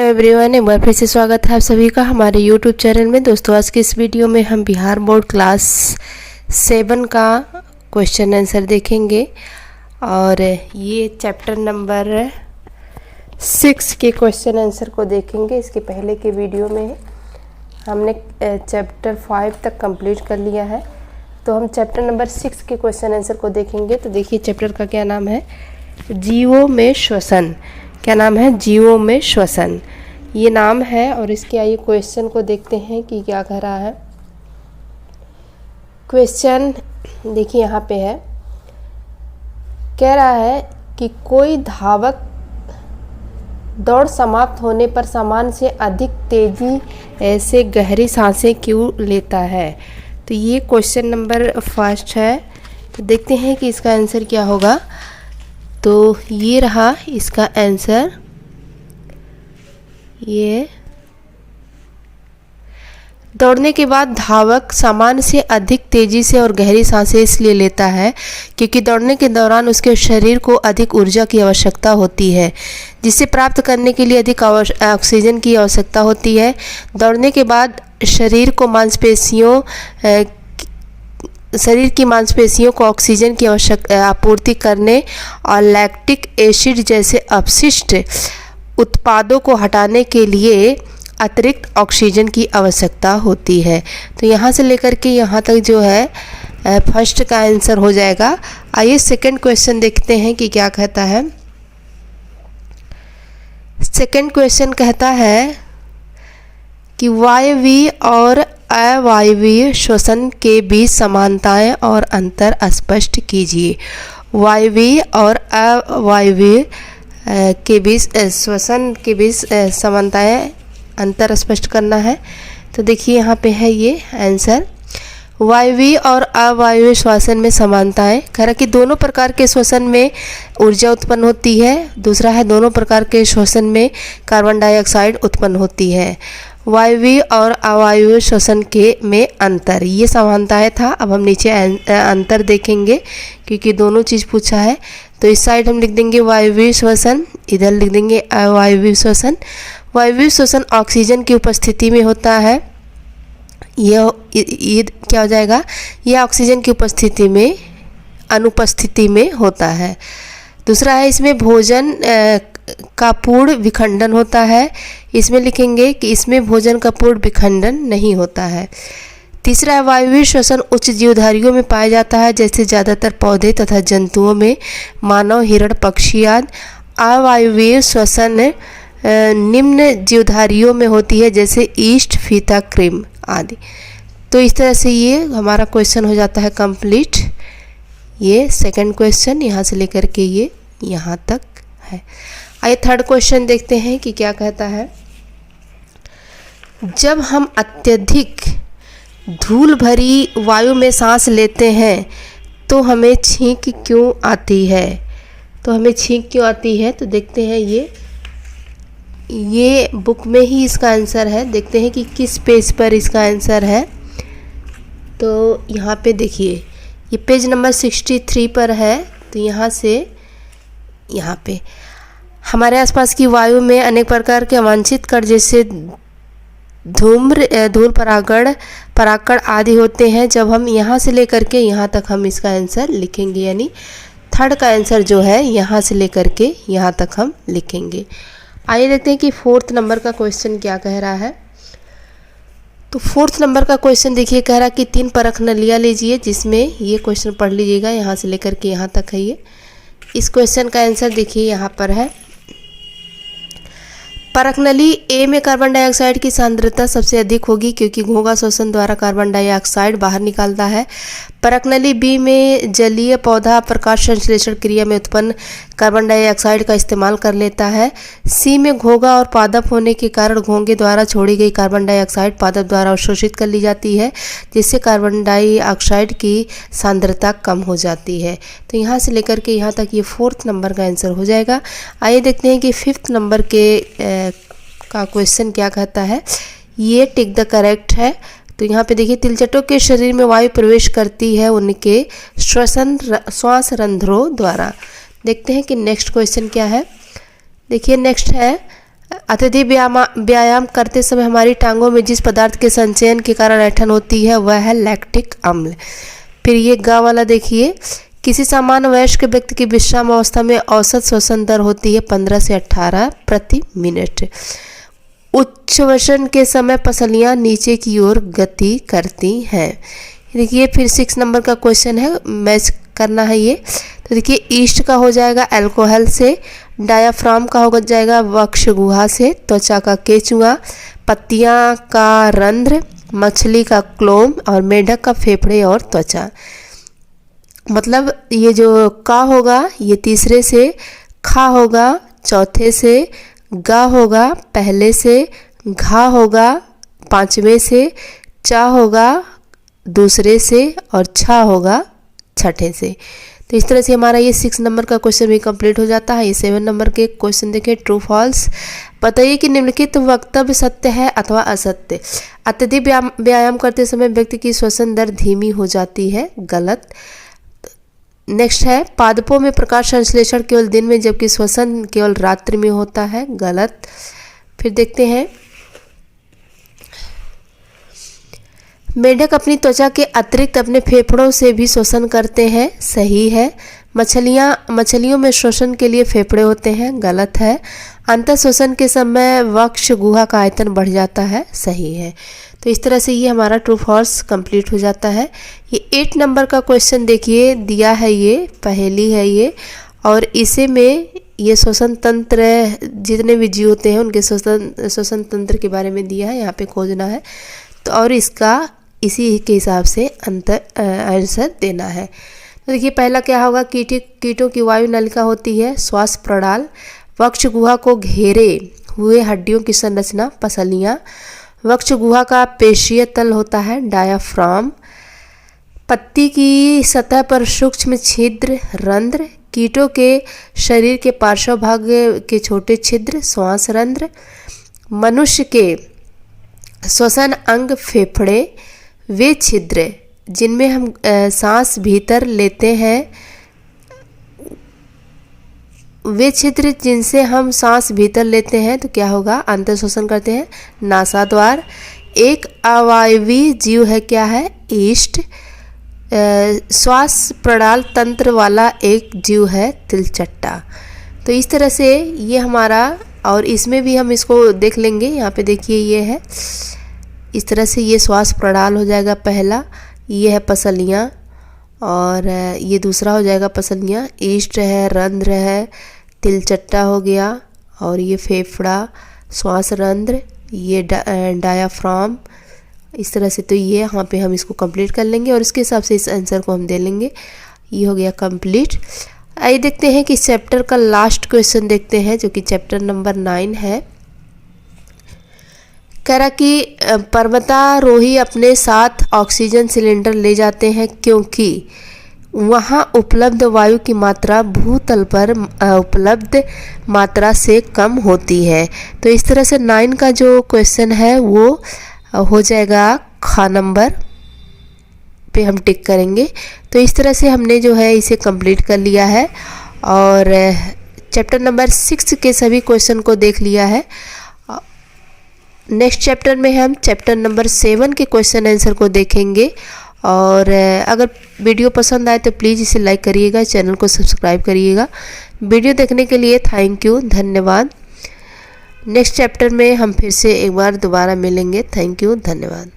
Everyone, एक बार फिर से स्वागत है आप सभी का हमारे यूट्यूब चैनल में। दोस्तों, आज की इस वीडियो में हम बिहार बोर्ड क्लास 7 का क्वेश्चन आंसर देखेंगे और ये चैप्टर नंबर 6 के क्वेश्चन आंसर को देखेंगे। इसके पहले के वीडियो में हमने चैप्टर 5 तक कंप्लीट कर लिया है, तो हम चैप्टर नंबर 6 के क्वेश्चन आंसर को देखेंगे। तो देखिए, चैप्टर का क्या नाम है, जीवों में श्वसन। क्या नाम है? जीवों में श्वसन, ये नाम है। और इसके आइए क्वेश्चन को देखते हैं कि क्या कह रहा है। क्वेश्चन देखिए यहाँ पे है, कह रहा है कि कोई धावक दौड़ समाप्त होने पर सामान्य से अधिक तेजी से गहरी सांसें क्यों लेता है। तो ये क्वेश्चन नंबर 1 है। तो देखते हैं कि इसका आंसर क्या होगा। तो ये रहा इसका आंसर। ये दौड़ने के बाद धावक सामान्य से अधिक तेजी से और गहरी सांसें इसलिए लेता है क्योंकि दौड़ने के दौरान उसके शरीर को अधिक ऊर्जा की आवश्यकता होती है, जिसे प्राप्त करने के लिए अधिक ऑक्सीजन की आवश्यकता होती है। दौड़ने के बाद शरीर की मांसपेशियों को ऑक्सीजन की आपूर्ति करने और लैक्टिक एसिड जैसे अपशिष्ट उत्पादों को हटाने के लिए अतिरिक्त ऑक्सीजन की आवश्यकता होती है। तो यहाँ से लेकर के यहाँ तक जो है फर्स्ट का आंसर हो जाएगा। आइए सेकंड क्वेश्चन देखते हैं कि क्या कहता है। सेकंड क्वेश्चन कहता है कि वायवीय और अवायवीय श्वसन के बीच समानताएं और अंतर स्पष्ट कीजिए। वायवीय और अवायवीय के बीच श्वसन के बीच समानताएं अंतर स्पष्ट करना है। तो देखिए यहाँ पे है ये आंसर। वायवीय और अवायवीय श्वसन में समानताएं, कह रहा कि दोनों प्रकार के श्वसन में ऊर्जा उत्पन्न होती है। दूसरा है दोनों प्रकार के श्वसन में कार्बन डाइऑक्साइड उत्पन्न होती है। वायवीय और अवायवीय श्वसन के में अंतर, ये समानताएं था। अब हम नीचे अंतर देखेंगे क्योंकि दोनों चीज़ पूछा है। तो इस साइड हम लिख देंगे वायवीय श्वसन, इधर लिख देंगे अवायवीय श्वसन। वायवीय श्वसन ऑक्सीजन की उपस्थिति में होता है। ये क्या हो जाएगा, यह ऑक्सीजन की उपस्थिति में अनुपस्थिति में होता है। दूसरा है इसमें भोजन का पूर्ण विखंडन होता है। इसमें लिखेंगे कि इसमें भोजन का पूर्ण विखंडन नहीं होता है। तीसरा है वायवीय श्वसन उच्च जीवधारियों में पाया जाता है, जैसे ज़्यादातर पौधे तथा जंतुओं में, मानव, हिरण, पक्षी आदि। अवायवीय श्वसन निम्न जीवधारियों में होती है, जैसे ईस्ट, फीता, क्रीम आदि। तो इस तरह से ये हमारा क्वेश्चन हो जाता है कंप्लीट। ये सेकंड क्वेश्चन यहाँ से लेकर के ये यहाँ तक है। आइए थर्ड क्वेश्चन देखते हैं कि क्या कहता है। जब हम अत्यधिक धूल भरी वायु में सांस लेते हैं तो हमें छींक क्यों आती है। तो हमें छींक क्यों आती है, तो देखते हैं ये बुक में ही इसका आंसर है। देखते हैं कि किस पेज पर इसका आंसर है। तो यहाँ पे देखिए, ये पेज नंबर 63 पर है। तो यहाँ से यहाँ पे हमारे आसपास की वायु में अनेक प्रकार के अवांछित कण जैसे धूल, परागकण आदि होते हैं। जब हम यहाँ से लेकर के यहाँ तक हम इसका आंसर लिखेंगे, यानी थर्ड का आंसर जो है यहाँ से लेकर के यहाँ तक हम लिखेंगे। आइए देखते हैं कि 4th नंबर का क्वेश्चन क्या कह रहा है। तो 4th नंबर का क्वेश्चन देखिए, कह रहा है कि 3 परख नलियाँ लीजिए, जिसमें ये क्वेश्चन पढ़ लीजिएगा, यहाँ से लेकर के यहाँ तक है ये। इस क्वेश्चन का आंसर देखिए यहाँ पर है। परख नली ए में कार्बन डाइऑक्साइड की सांद्रता सबसे अधिक होगी क्योंकि घोंघा श्वसन द्वारा कार्बन डाइऑक्साइड बाहर निकालता है। परख नली बी में जलीय पौधा प्रकाश संश्लेषण क्रिया में उत्पन्न कार्बन डाइऑक्साइड का इस्तेमाल कर लेता है। सी में घोंघा और पादप होने के कारण घोंघे द्वारा छोड़ी गई कार्बन डाइऑक्साइड पादप द्वारा अवशोषित कर ली जाती है, जिससे कार्बन डाइऑक्साइड की सांद्रता कम हो जाती है। तो यहाँ से लेकर के यहाँ तक ये 4th नंबर का आंसर हो जाएगा। आइए देखते हैं कि 5th नंबर का क्वेश्चन क्या कहता है। ये टिक द करेक्ट है। तो यहाँ पे देखिए, तिलचटों के शरीर में वायु प्रवेश करती है उनके श्वास रंध्रों द्वारा। देखते हैं कि नेक्स्ट क्वेश्चन क्या है। देखिए नेक्स्ट है, अत्यधिक व्यायाम करते समय हमारी टांगों में जिस पदार्थ के संचयन के कारण ऐंठन होती है वह है लैक्टिक अम्ल। फिर ये ग वाला देखिए, किसी सामान्य वयस्क व्यक्ति की विश्राम अवस्था में औसत श्वसन दर होती है 15 से 18 प्रति मिनट। उच्च वसन के समय पसलियां नीचे की ओर गति करती हैं। देखिए फिर 6 नंबर का क्वेश्चन है, मैच करना है ये। तो देखिए ईस्ट का हो जाएगा अल्कोहल से, डायाफ्राम का हो जाएगा वक्ष गुहा से, त्वचा का केचुआ, पत्तियां का रंध्र, मछली का क्लोम और मेढक का फेफड़े और त्वचा। मतलब ये जो का होगा ये तीसरे से, खा होगा चौथे से, गा होगा पहले से, घा होगा पांचवें से, चा होगा दूसरे से और छा होगा छठे से। तो इस तरह से हमारा ये 6 नंबर का क्वेश्चन भी कंप्लीट हो जाता है। ये 7 नंबर के क्वेश्चन देखिए, ट्रू फॉल्स। बताइए कि निम्नलिखित वक्तव्य सत्य है अथवा असत्य। अत्यधिक व्यायाम करते समय व्यक्ति की श्वसन दर धीमी हो जाती है, गलत। नेक्स्ट है, पादपों में प्रकाश संश्लेषण केवल दिन में जबकि श्वसन केवल रात्रि में होता है, गलत। फिर देखते हैं, मेढक अपनी त्वचा के अतिरिक्त अपने फेफड़ों से भी श्वसन करते हैं, सही है। मछलियों में श्वसन के लिए फेफड़े होते हैं, गलत है। अंतः श्वसन के समय वक्ष गुहा का आयतन बढ़ जाता है, सही है। तो इस तरह से ये हमारा ट्रू फॉल्स कंप्लीट हो जाता है। ये 8 नंबर का क्वेश्चन देखिए दिया है, ये पहेली है ये, और इसे में ये श्वसन तंत्र जितने भी जीव होते हैं उनके श्वसन तंत्र के बारे में दिया है, यहाँ पे खोजना है। तो और इसका इसी के हिसाब से आंसर देना है। तो देखिए पहला क्या होगा, कीटों की वायु नलिका होती है श्वास प्रणाल, वक्ष गुहा को घेरे हुए हड्डियों की संरचना पसलियाँ, वक्ष गुहा का पेशीय तल होता है डायाफ्राम, पत्ती की सतह पर सूक्ष्म छिद्र रंध्र, कीटों के शरीर के पार्श्व भाग के छोटे छिद्र श्वास रंध्र, मनुष्य के श्वसन अंग फेफड़े, वे छिद्र जिनमें हम सांस भीतर लेते हैं, वे छिद्र जिनसे हम सांस भीतर लेते हैं तो क्या होगा, अंतर श्वसन करते हैं, नासाद्वार। एक अवायवी जीव है, क्या है, ईस्ट। श्वास प्रणाल तंत्र वाला एक जीव है तिलचट्टा। तो इस तरह से ये हमारा, और इसमें भी हम इसको देख लेंगे, यहाँ पे देखिए ये है, इस तरह से ये श्वास प्रणाल हो जाएगा पहला, ये है पसलियाँ, और ये दूसरा हो जाएगा पसलियाँ, ईस्ट है, रंध्र है, तिलचट्टा हो गया, और ये फेफड़ा, श्वास रंध्र, ये डायाफ्राम, इस तरह से। तो ये यहाँ पे हम इसको कंप्लीट कर लेंगे और इसके हिसाब से इस आंसर को हम दे लेंगे। ये हो गया कंप्लीट। आइए देखते हैं कि चैप्टर का लास्ट क्वेश्चन देखते हैं, जो कि चैप्टर नंबर 9 है। कह रहा कि पर्वतारोही अपने साथ ऑक्सीजन सिलेंडर ले जाते हैं क्योंकि वहाँ उपलब्ध वायु की मात्रा भूतल पर उपलब्ध मात्रा से कम होती है। तो इस तरह से 9 का जो क्वेश्चन है वो हो जाएगा ख नंबर पे हम टिक करेंगे। तो इस तरह से हमने जो है इसे कंप्लीट कर लिया है और चैप्टर नंबर 6 के सभी क्वेश्चन को देख लिया है। नेक्स्ट चैप्टर में हम चैप्टर नंबर 7 के क्वेश्चन आंसर को देखेंगे। और अगर वीडियो पसंद आए तो प्लीज़ इसे लाइक करिएगा, चैनल को सब्सक्राइब करिएगा। वीडियो देखने के लिए थैंक यू, धन्यवाद। नेक्स्ट चैप्टर में हम फिर से एक बार दोबारा मिलेंगे। थैंक यू, धन्यवाद।